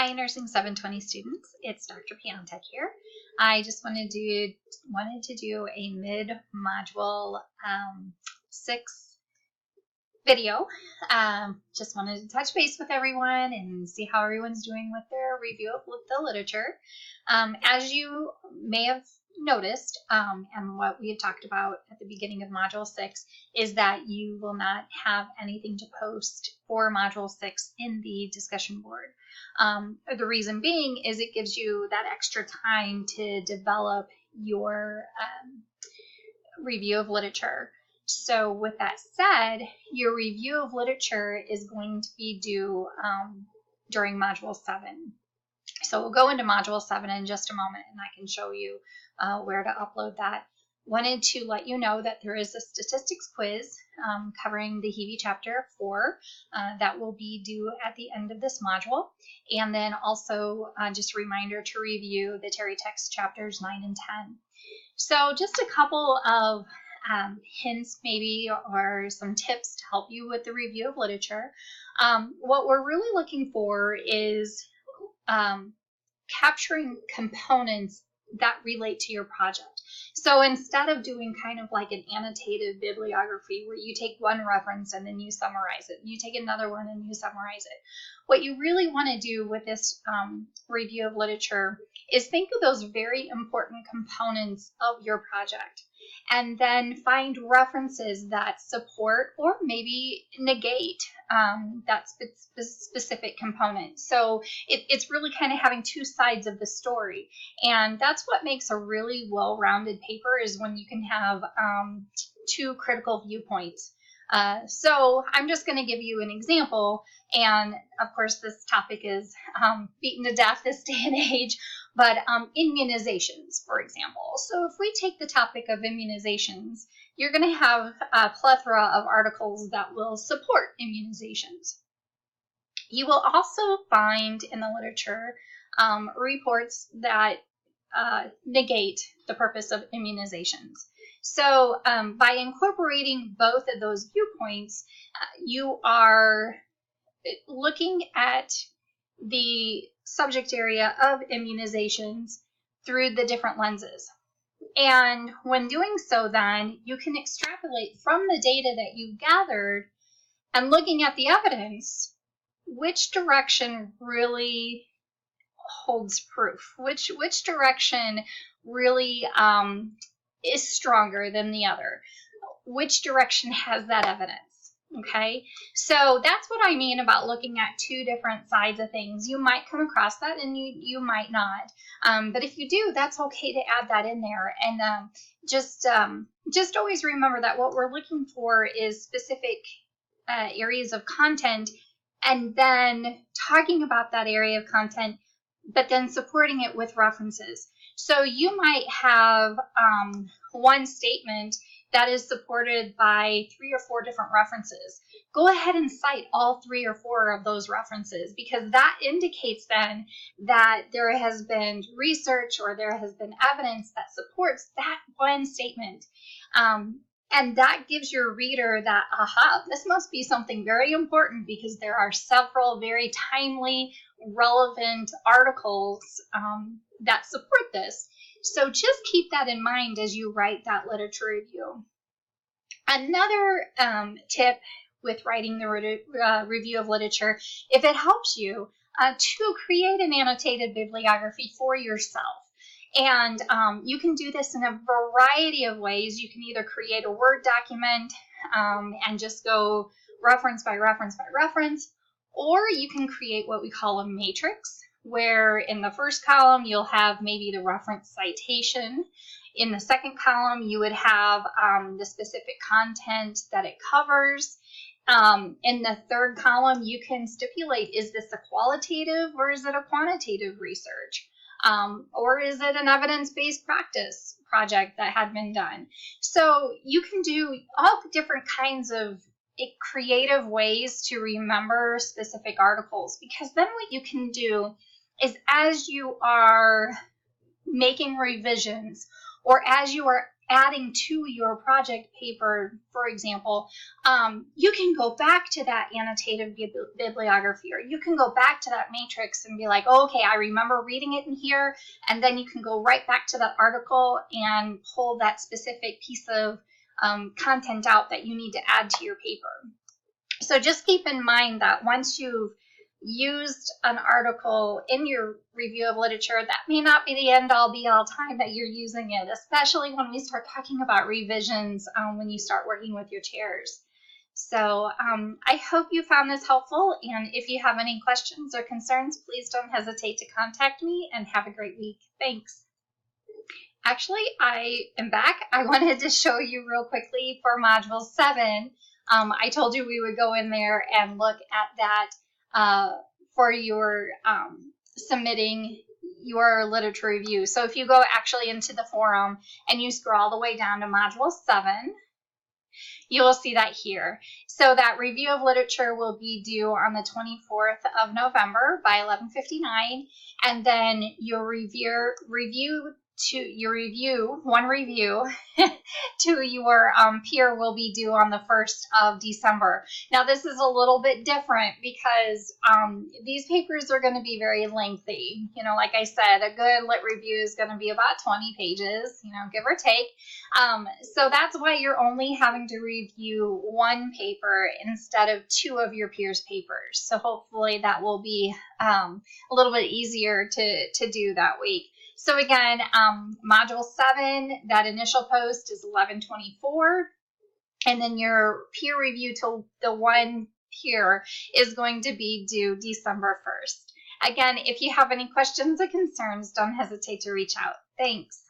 Hi, Nursing 720 students. It's Dr. Piontek here. I just wanted to do a mid-module 6 video. Just wanted to touch base with everyone and see how everyone's doing with their review of the literature. As you may have noticed, and what we had talked about at the beginning of Module 6, is that you will not have anything to post for Module 6 in the discussion board. The reason being is it gives you that extra time to develop your review of literature. So with that said, your review of literature is going to be due during Module 7. So we'll go into Module 7 in just a moment, and I can show you where to upload that. Wanted to let you know that there is a statistics quiz covering the HEVI Chapter 4 that will be due at the end of this module. And then also just a reminder to review the Terry Text Chapters 9 and 10. So just a couple of hints maybe, or some tips to help you with the review of literature. What we're really looking for is capturing components that relate to your project. So instead of doing kind of like an annotated bibliography where you take one reference and then you summarize it, you take another one and you summarize it, what you really want to do with this review of literature is think of those very important components of your project, and then find references that support or maybe negate that specific component. So it's really kind of having two sides of the story, and that's what makes a really well-rounded paper, is when you can have two critical viewpoints. So I'm just going to give you an example, and of course this topic is beaten to death this day and age, but immunizations, for example. So if we take the topic of immunizations, you're going to have a plethora of articles that will support immunizations. You will also find in the literature reports that negate the purpose of immunizations. So by incorporating both of those viewpoints, you are looking at the subject area of immunizations through the different lenses. And when doing so, then you can extrapolate from the data that you gathered and looking at the evidence, which direction really holds proof, which direction really is stronger than the other, which direction has that evidence. Okay, so that's what I mean about looking at two different sides of things. You might come across that and you might not, but if you do, that's okay to add that in there. And just always remember that what we're looking for is specific areas of content, and then talking about that area of content, but then supporting it with references. So you might have one statement that is supported by 3 or 4 different references. Go ahead and cite all 3 or 4 of those references, because that indicates then that there has been research or there has been evidence that supports that one statement. And that gives your reader that, aha, this must be something very important, because there are several very timely, relevant articles that support this. So just keep that in mind as you write that literature review. Another tip with writing the review of literature, if it helps you, to create an annotated bibliography for yourself. And you can do this in a variety of ways. You can either create a Word document and just go reference by reference by reference, or you can create what we call a matrix, where in the first column you'll have maybe the reference citation. In the second column you would have the specific content that it covers. In the third column you can stipulate, is this a qualitative or is it a quantitative research? Or is it an evidence-based practice project that had been done? So you can do all different kinds of creative ways to remember specific articles, because then what you can do is, as you are making revisions or as you are adding to your project paper, for example, you can go back to that annotated bibliography, or you can go back to that matrix and be like, oh, okay, I remember reading it in here, and then you can go right back to that article and pull that specific piece of content out that you need to add to your paper. So just keep in mind that once you've used an article in your review of literature, that may not be the end all be all time that you're using it, especially when we start talking about revisions when you start working with your chairs. So I hope you found this helpful, and if you have any questions or concerns, please don't hesitate to contact me, and have a great week. Thanks. Actually, I am back. I wanted to show you real quickly for Module 7. I told you we would go in there and look at that for your submitting your literature review. So if you go actually into the forum and you scroll all the way down to Module 7, you will see that here. So that review of literature will be due on the 24th of November by 11:59, and then your one review to your peer will be due on the 1st of December. Now this is a little bit different because these papers are going to be very lengthy. You know, like I said, a good lit review is going to be about 20 pages, you know, give or take. So that's why you're only having to review one paper instead of two of your peers' papers. So hopefully that will be a little bit easier to do that week. So again, Module 7, that initial post is 11/24, and then your peer review to the one peer is going to be due December 1st. Again, if you have any questions or concerns, don't hesitate to reach out. Thanks.